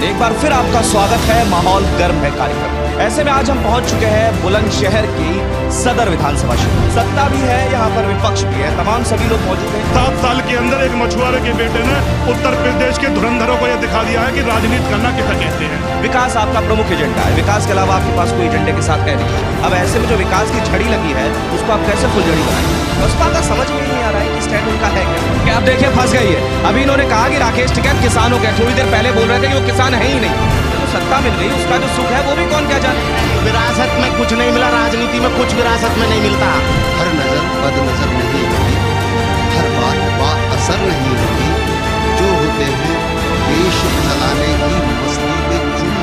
एक बार फिर आपका स्वागत है माहौल गर्म है कार्यक्रम। ऐसे में आज हम पहुंच चुके हैं बुलंदशहर की सदर विधानसभा क्षेत्र। सत्ता भी है यहाँ पर, विपक्ष भी है, तमाम सभी लोग मौजूद हैं। 7 साल के अंदर एक मछुआरे के बेटे ने उत्तर प्रदेश के धुरंधरों को यह दिखा दिया है कि राजनीति करना किसे कहते हैं। विकास आपका प्रमुख एजेंडा है, विकास के अलावा आपके पास कोई एजेंडे के साथ है नहीं। अब ऐसे में जो विकास की झड़ी लगी है उसको आप कैसे फुलझड़ी बनाएंगे? बसपा का समझ में नहीं आ रहा है कि स्टैंड उनका है क्या। आप देखिए फंस गई है। अभी इन्होंने कहा कि राकेश टिकैत किसानों के, थोड़ी देर पहले बोल रहे थे कि वो किसान है ही नहीं। तो सत्ता मिल गई, उसका जो सुख है वो भी कौन क्या जाने। विरासत में कुछ नहीं मिला, राजनीति में कुछ विरासत में नहीं मिलता। हर नजर बद नजर नहीं होती, हर बात बा असर नहीं होती। जो होते हैं देश चलाने की मस्ती में चूर,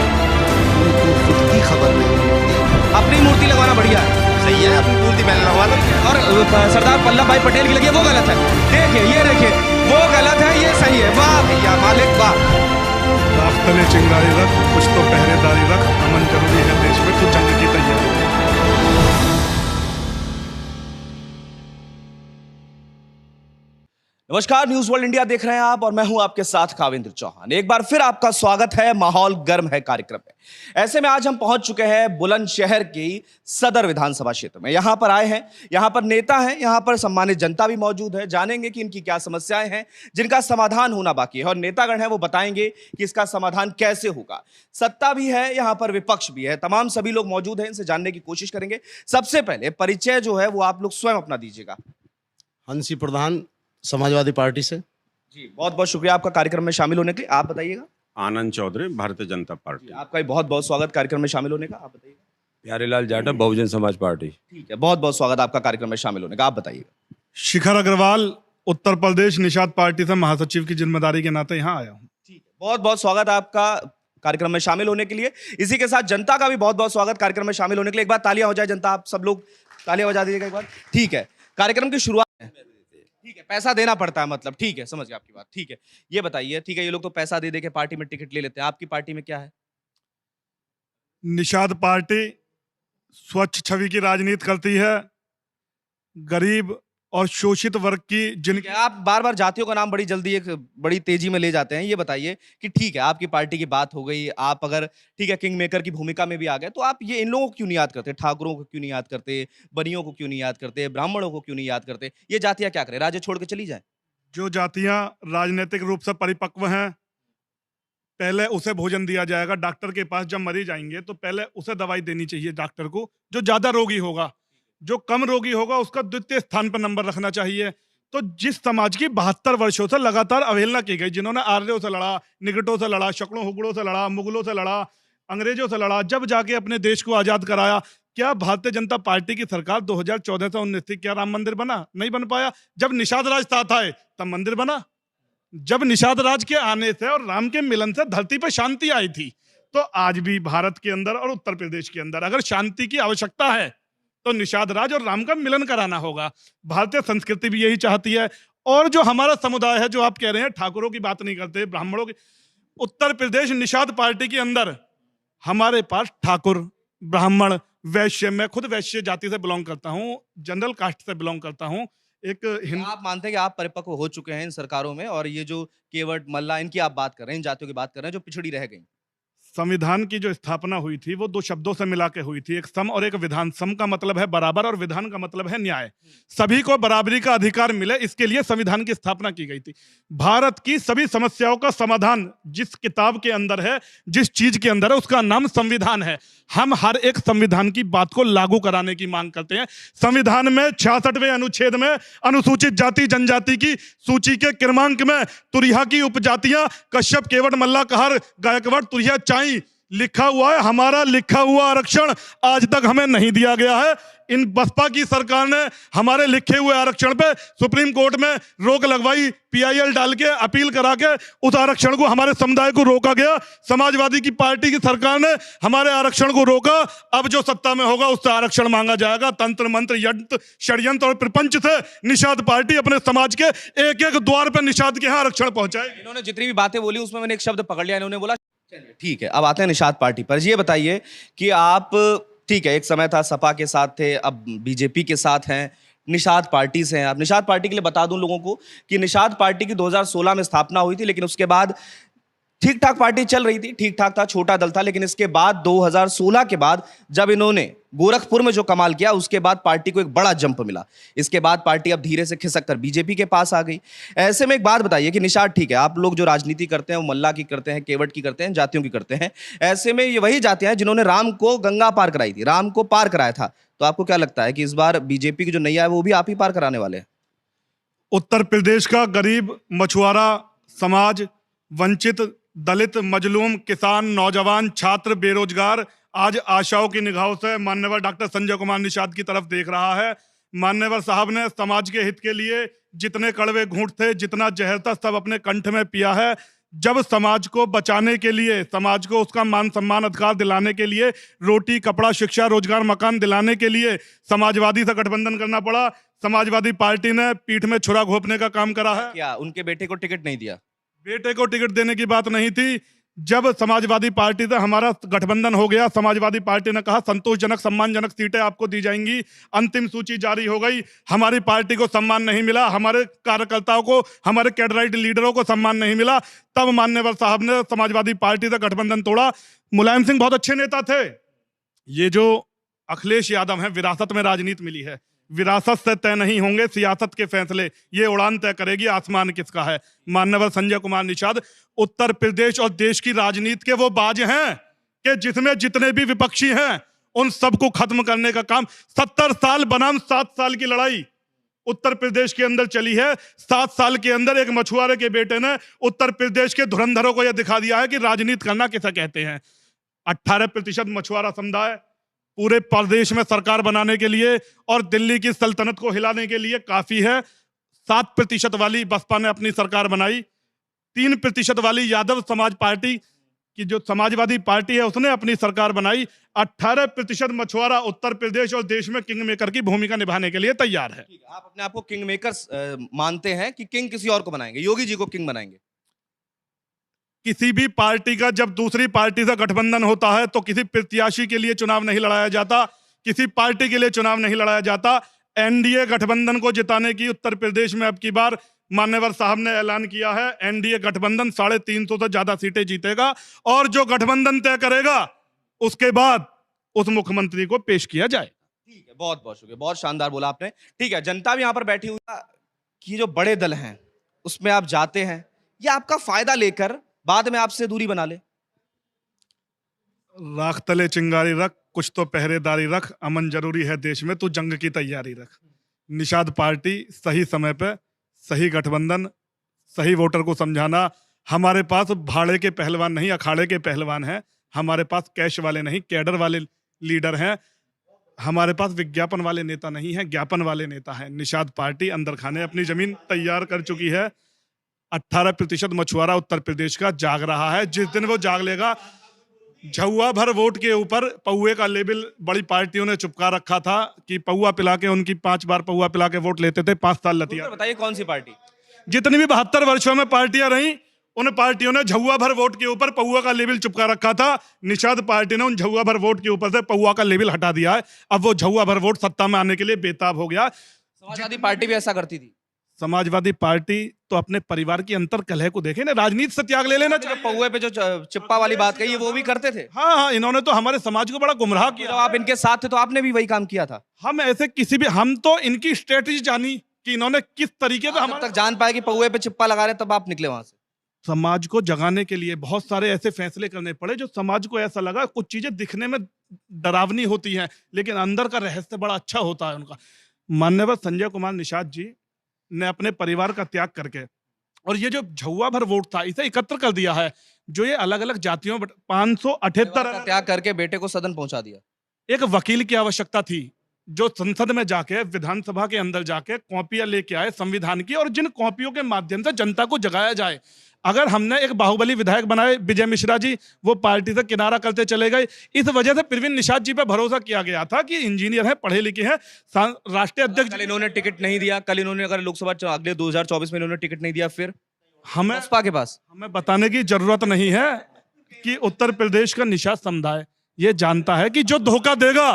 उनको खुद की खबर नहीं होती। अपनी मूर्ति लगवाना बढ़िया है, सही है, अपनी मूर्ति पहले लगवा दो। और सरदार वल्लभ भाई पटेल की लगी है वो गलत है। देखिए ये देखिए वो गलत है, ये सही है। वाह भैया मालिक वाह। रास्ते में चिंगारी रख, कुछ तो पहरेदारी रख, अमन जरूरी है देश में, तो जंग की तैयारी। नमस्कार, न्यूज वर्ल्ड इंडिया देख रहे हैं आप और मैं हूं आपके साथ काविंद्र चौहान। एक बार फिर आपका स्वागत है माहौल गर्म है कार्यक्रम में। ऐसे में आज हम पहुंच चुके हैं बुलंदशहर की सदर विधानसभा क्षेत्र में। यहां पर आए हैं, यहां पर नेता हैं, यहां पर सम्मानित जनता भी मौजूद है। जानेंगे कि इनकी क्या समस्याएं हैं जिनका समाधान होना बाकी है, और नेतागण हैं वो बताएंगे कि इसका समाधान कैसे होगा। सत्ता भी है यहाँ पर, विपक्ष भी है, तमाम सभी लोग मौजूद हैं, इनसे जानने की कोशिश करेंगे। सबसे पहले परिचय जो है वो आप लोग स्वयं अपना दीजिएगा। हंसी प्रधान, समाजवादी पार्टी से। जी बहुत बहुत शुक्रिया आपका कार्यक्रम में शामिल होने के लिए। आप बताइएगा। आनंद चौधरी, भारतीय जनता पार्टी। आपका भी बहुत बहुत स्वागत कार्यक्रम में शामिल होने का। आप बताइएगा। प्यारेलाल जाटव, बहुजन समाज पार्टी। ठीक है, बहुत बहुत स्वागत आपका कार्यक्रम में शामिल होने का। आप बताइएगा। शिखर अग्रवाल, उत्तर प्रदेश निषाद पार्टी से महासचिव की जिम्मेदारी के नाते यहाँ आया हूँ। ठीक है, बहुत बहुत स्वागत आपका कार्यक्रम में शामिल होने के लिए। इसी के साथ जनता का भी बहुत बहुत स्वागत कार्यक्रम में शामिल होने के लिए। एक बार तालियां हो जाए जनता, आप सब लोग तालियां बजा दीजिएगा एक बार। ठीक है, कार्यक्रम की शुरुआत ठीक है, पैसा देना पड़ता है मतलब, ठीक है समझ गया आपकी बात। ठीक है, ये बताइए, ठीक है ये लोग तो पैसा दे दे के पार्टी में टिकट ले लेते हैं, आपकी पार्टी में क्या है? निषाद पार्टी स्वच्छ छवि की राजनीति करती है। गरीब और शोषित वर्ग की जिनके आप बार बार जातियों का नाम बड़ी जल्दी एक बड़ी तेजी में ले जाते हैं। ये बताइए कि ठीक है आपकी पार्टी की बात हो गई, आप अगर ठीक है किंग मेकर की भूमिका में भी आ गए, तो आप ये इन लोगों को क्यों नहीं याद करते? ठाकुरों को क्यों नहीं याद करते? बनियों को क्यों नहीं याद करते? ब्राह्मणों को क्यों नहीं याद करते? ये जातियां क्या करें, राज्य छोड़ के चली जाए? जो जातियां राजनीतिक रूप से परिपक्व हैं, पहले उसे भोजन दिया जाएगा। डॉक्टर के पास जब मरीज आएंगे तो पहले उसे दवाई देनी चाहिए डॉक्टर को। जो ज्यादा रोगी होगा, जो कम रोगी होगा, उसका द्वितीय स्थान पर नंबर रखना चाहिए। तो जिस समाज की 72 वर्षों से लगातार अवहेलना की गई, जिन्होंने आर्यों से लड़ा, निकटों से लड़ा, शक्लों हुगड़ों से लड़ा, मुगलों से लड़ा, अंग्रेजों से लड़ा, जब जाके अपने देश को आजाद कराया, क्या भारतीय जनता पार्टी की सरकार 2014 से 19 थी, क्या राम मंदिर बना? नहीं बन पाया। जब निषाद राज साथ आए तब मंदिर बना। जब निषाद राज के आने से और राम के मिलन से धरती पर शांति आई थी। तो आज भी भारत के अंदर और उत्तर प्रदेश के अंदर अगर शांति की आवश्यकता है तो निषाद राज और राम का मिलन कराना होगा। भारतीय संस्कृति भी यही चाहती है। और जो हमारा समुदाय है, जो आप कह रहे हैं ठाकुरों की बात नहीं करते, ब्राह्मणों की, उत्तर प्रदेश निषाद पार्टी के अंदर हमारे पास ठाकुर, ब्राह्मण, वैश्य, मैं खुद वैश्य जाति से बिलोंग करता हूँ, जनरल कास्ट से बिलोंग करता हूँ। आप मानते हैं कि आप परिपक्व हो चुके हैं इन सरकारों में, और ये जो केवट मल्ला इनकी आप बात कर रहे हैं, इन जातियों की बात कर रहे हैं जो पिछड़ी रह गई? संविधान की जो स्थापना हुई थी वो 2 शब्दों से मिला के हुई थी, एक सम और एक विधान। सम का मतलब है बराबर और विधान का मतलब है न्याय। सभी को बराबरी का अधिकार मिले, इसके लिए संविधान की स्थापना की गई थी। भारत की सभी समस्याओं का समाधान जिस किताब के अंदर है, जिस चीज के अंदर है, उसका नाम संविधान है। हम हर एक संविधान की बात को लागू कराने की मांग करते हैं। संविधान में 66वें अनुच्छेद में अनुसूचित जाति जनजाति की सूची के क्रमांक में तुरिया की उपजातियां कश्यप, केवट, मल्ला, कहार, गायकवाड़, तुरिया, चाई लिखा हुआ है। हमारा लिखा हुआ आरक्षण आज तक हमें नहीं दिया गया है। इन बसपा की सरकार ने हमारे लिखे हुए आरक्षण पे सुप्रीम कोर्ट में रोक लगवाई, PIL डाल के अपील करा के उस आरक्षण को, हमारे समुदाय को रोका गया। समाजवादी की पार्टी की सरकार ने हमारे आरक्षण को रोका। अब जो सत्ता में होगा उससे आरक्षण मांगा जाएगा। तंत्र मंत्र, यंत्र, षड्यंत्र और प्रपंच से निषाद पार्टी अपने समाज के एक एक द्वार पर निषाद के यहाँ आरक्षण पहुंचाएगी। इन्होंने जितनी भी बातें बोली उसमें मैंने एक शब्द पकड़ लिया, इन्होंने बोला ठीक है। अब आते हैं निषाद पार्टी पर। ये बताइए कि आप ठीक है, एक समय था सपा के साथ थे, अब बीजेपी के साथ हैं, निषाद पार्टी से हैं आप। निषाद पार्टी के लिए बता दूं लोगों को कि निषाद पार्टी की 2016 में स्थापना हुई थी, लेकिन उसके बाद ठीक ठाक पार्टी चल रही थी, ठीक ठाक था, छोटा दल था, लेकिन इसके बाद 2016 के बाद जब इन्होंने गोरखपुर में जो कमाल किया, उसके बाद पार्टी को एक बड़ा जंप मिला। इसके बाद पार्टी अब धीरे से खिसक कर बीजेपी के पास आ गई। ऐसे में एक बात बताइए कि निषाद, ठीक है, आप लोग जो राजनीति करते हैं वो मल्ला की करते हैं, केवट की करते हैं, जातियों की करते हैं। ऐसे में ये वही जातियां हैं जिन्होंने राम को गंगा पार कराई थी, राम को पार कराया था। तो आपको क्या लगता है कि इस बार बीजेपी की जो नैया है वो भी आप ही पार कराने वाले हैं? उत्तर प्रदेश का गरीब, मछुआरा समाज, वंचित, दलित, मजलूम, किसान, नौजवान, छात्र, बेरोजगार आज आशाओं की निगाहों से माननीय डॉक्टर संजय कुमार निषाद की तरफ देख रहा है। माननीय साहब ने समाज के हित के लिए जितने कड़वे घूंट थे, जितना जहर था, सब अपने कंठ में पिया है। जब समाज को बचाने के लिए, समाज को उसका मान सम्मान अधिकार दिलाने के लिए, रोटी, कपड़ा, शिक्षा, रोजगार, मकान दिलाने के लिए समाजवादी से गठबंधन करना पड़ा। समाजवादी पार्टी ने पीठ में छुरा घोंपने का काम करा है। क्या उनके बेटे को टिकट नहीं दिया? बेटे को टिकट देने की बात नहीं थी। जब समाजवादी पार्टी से हमारा गठबंधन हो गया, समाजवादी पार्टी ने कहा संतोषजनक, सम्मानजनक सीटें आपको दी जाएंगी। अंतिम सूची जारी हो गई, हमारी पार्टी को सम्मान नहीं मिला, हमारे कार्यकर्ताओं को, हमारे कैडराइट लीडरों को सम्मान नहीं मिला। तब मान्यवर साहब ने समाजवादी पार्टी से गठबंधन तोड़ा। मुलायम सिंह बहुत अच्छे नेता थे। ये जो अखिलेश यादव हैं, विरासत में राजनीति मिली है, विरासत से तय नहीं होंगे सियासत के फैसले, ये उड़ान तय करेगी आसमान किसका है। माननीय संजय कुमार निषाद उत्तर प्रदेश और देश की राजनीति के वो बाज हैं कि जिसमें जितने भी विपक्षी हैं उन सबको खत्म करने का काम 70 साल बनाम 7 साल की लड़ाई उत्तर प्रदेश के अंदर चली है। 7 साल के अंदर एक मछुआरे के बेटे ने उत्तर प्रदेश के धुरंधरों को यह दिखा दिया है कि राजनीति करना किसे कहते हैं। 18% मछुआरा समुदाय पूरे प्रदेश में सरकार बनाने के लिए और दिल्ली की सल्तनत को हिलाने के लिए काफी है। 7% वाली बसपा ने अपनी सरकार बनाई। 3% वाली यादव समाज पार्टी की जो समाजवादी पार्टी है उसने अपनी सरकार बनाई। 18% मछुआरा उत्तर प्रदेश और देश में किंग मेकर की भूमिका निभाने के लिए तैयार है। आप अपने आप को किंग मेकर मानते हैं कि किंग किसी और को बनाएंगे, योगी जी को किंग बनाएंगे? किसी भी पार्टी का जब दूसरी पार्टी से गठबंधन होता है तो किसी प्रत्याशी के लिए चुनाव नहीं लड़ाया जाता, किसी पार्टी के लिए चुनाव नहीं लड़ाया जाता। एनडीए गठबंधन को जिताने की उत्तर प्रदेश में अब की बार मान्यवर साहब ने ऐलान किया है। एनडीए गठबंधन 350 से ज्यादा सीटें जीतेगा और जो गठबंधन तय करेगा उसके बाद उस मुख्यमंत्री को पेश किया जाए। ठीक है, बहुत बहुत शुक्रिया, बहुत शानदार बोला आपने। ठीक है, जनता भी यहाँ पर बैठी हुई है कि जो बड़े दल हैं उसमें आप जाते हैं या आपका फायदा लेकर बाद में आपसे दूरी बना ले? राख तले चिंगारी रख, कुछ तो पहरेदारी रख, अमन जरूरी है देश में, तू जंग की तैयारी रख। निषाद पार्टी सही समय पे, सही गठबंधन, सही वोटर को समझाना। हमारे पास भाड़े के पहलवान नहीं, अखाड़े के पहलवान हैं। हमारे पास कैश वाले नहीं, कैडर वाले लीडर हैं। हमारे पास विज्ञापन वाले नेता नहीं हैं, ज्ञापन वाले नेता हैं। निषाद पार्टी अंदर खाने अपनी जमीन तैयार कर चुकी है। 18% मछुआरा उत्तर प्रदेश का जाग रहा है। जिस दिन वो जाग लेगा, झुआ भर वोट के ऊपर पौए का लेबल बड़ी पार्टियों ने चिपका रखा था कि पौआ पिला के, उनकी 5 बार पौआ पिला के वोट लेते थे, 5 साल लतिया। बताइए कौन सी पार्टी? जितनी भी 72 वर्षों में पार्टियां रही, उन पार्टियों ने झुआ भर वोट के ऊपर पौआ का लेबल चिपका रखा था। निषाद पार्टी ने उन झुआ भर वोट के ऊपर से पौआ का लेबल हटा दिया है। अब वो झुआ भर वोट सत्ता में आने के लिए बेताब हो गया। समाजवादी पार्टी भी ऐसा करती थी। समाजवादी पार्टी तो अपने परिवार की अंतर कलह को देखे ना, राजनीति से त्याग ले लेना चाहिए। पौए पे जो चिप्पा वाली बात कही है वो भी करते थे। हाँ, इन्होंने तो हमारे समाज को बड़ा गुमराह किया। तो आप इनके साथ थे तो आपने भी वही काम किया था। हम ऐसे किसी भी, हम तो इनकी स्ट्रेटजी जानी कि इन्होंने किस तरीके से जब तक जान पाए कि पौए पे चिप्पा लगा रहे तब आप निकले वहां से। समाज को जगाने के लिए बहुत सारे ऐसे फैसले करने पड़े जो समाज को ऐसा लगा कुछ चीजें दिखने में डरावनी होती हैं लेकिन अंदर का रहस्य बड़ा अच्छा होता है उनका। माननीय संजय कुमार निषाद जी ने अपने परिवार का त्याग करके और ये जो झुआ भर वोट था इसे एकत्र कर दिया है। जो ये अलग अलग जातियों 578 त्याग करके बेटे को सदन पहुंचा दिया। एक वकील की आवश्यकता थी जो संसद में जाके, विधानसभा के अंदर जाके कॉपियां लेके आए संविधान की, और जिन कॉपियों के माध्यम से जनता को जगाया जाए। अगर हमने एक बाहुबली विधायक बनाए विजय मिश्रा जी, वो पार्टी से किनारा करते चले गए। इस वजह से प्रवीण निषाद जी पे भरोसा किया गया था कि इंजीनियर हैं, पढ़े लिखे हैं, राष्ट्रीय अध्यक्ष। कल इन्होंने टिकट नहीं दिया, कल इन्होंने अगर लोकसभा अगले 2024 में इन्होंने टिकट नहीं दिया, फिर हमें बसपा के पास हमें बताने की जरूरत नहीं है कि उत्तर प्रदेश का निषाद समुदाय ये जानता है कि जो धोखा देगा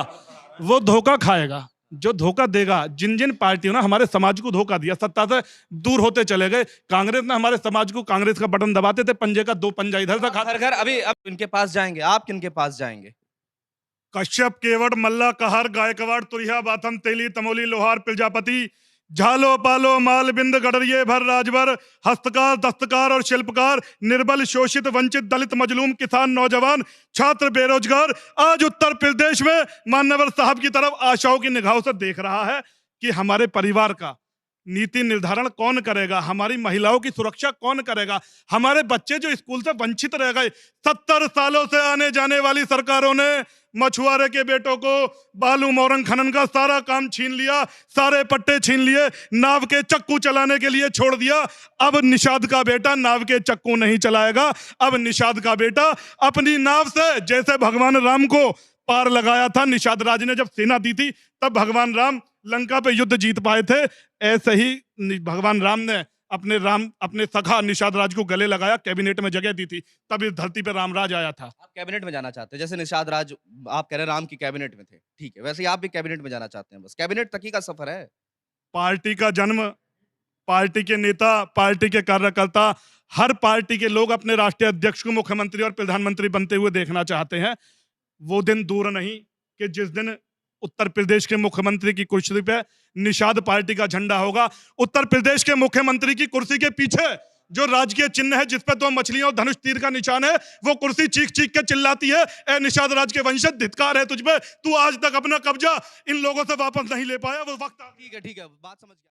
वो धोखा खाएगा। जो धोखा देगा, जिन जिन पार्टियों ने हमारे समाज को धोखा दिया, सत्ता से दूर होते चले गए। कांग्रेस ने हमारे समाज को, कांग्रेस का बटन दबाते थे, पंजे का दो पंजा इधर से घर घर अभी अब इनके पास जाएंगे, आप किनके पास जाएंगे? कश्यप, केवट, मल्ला, कहर, गायकवाड़, तुरिया, बाथम, तेली, तमोली, लोहार, प्रजापति, झालो, पालो, माल, बिंद, गडरिये, भर, राजभर, हस्तकार, दस्तकार और शिल्पकार, निर्बल, शोषित, वंचित, दलित, मजलूम, किसान, नौजवान, छात्र, बेरोजगार आज उत्तर प्रदेश में मान्यवर साहब की तरफ आशाओं की निगाहों से देख रहा है कि हमारे परिवार का नीति निर्धारण कौन करेगा, हमारी महिलाओं की सुरक्षा कौन करेगा, हमारे बच्चे जो स्कूल से वंचित रह गए। 70 सालों से आने जाने वाली सरकारों ने मछुआरे के बेटों को बालू मोरंग खनन का सारा काम छीन लिया, सारे पट्टे छीन लिए, नाव के चक्कू चलाने के लिए छोड़ दिया। अब निषाद का बेटा नाव के चक्कू नहीं चलाएगा। अब निषाद का बेटा अपनी नाव से, जैसे भगवान राम को पार लगाया था निषाद राज ने, जब सेना दी थी तब भगवान राम लंका पे युद्ध जीत पाए थे, ऐसे ही भगवान राम ने अपने सखा निषाद राज को गले लगाया, कैबिनेट में जगह दी थी, तब इस धरती पे रामराज आया था। आप कैबिनेट में जाना चाहते हैं, जैसे निषाद राज आप कह रहे हैं राम की कैबिनेट में थे, ठीक है, वैसे ही आप भी कैबिनेट में जाना चाहते हैं, बस कैबिनेट तक ही का सफर है। पार्टी का जन्म, पार्टी के नेता, पार्टी के कार्यकर्ता, हर पार्टी के लोग अपने राष्ट्रीय अध्यक्ष को मुख्यमंत्री और प्रधानमंत्री बनते हुए देखना चाहते हैं। वो दिन दूर नहीं कि जिस दिन उत्तर प्रदेश के मुख्यमंत्री की कुर्सी पे निषाद पार्टी का झंडा होगा। उत्तर प्रदेश के मुख्यमंत्री की कुर्सी के पीछे जो राजकीय चिन्ह है, जिस पे 2 मछलियां और धनुष तीर का निशान है, वो कुर्सी चीख चीख के चिल्लाती है, ए निषाद राज के वंशज, धिक्कार है तुझ पे, तू आज तक अपना कब्जा इन लोगों से वापस नहीं ले पाया। वो वक्त ठीक है, बात समझ गया।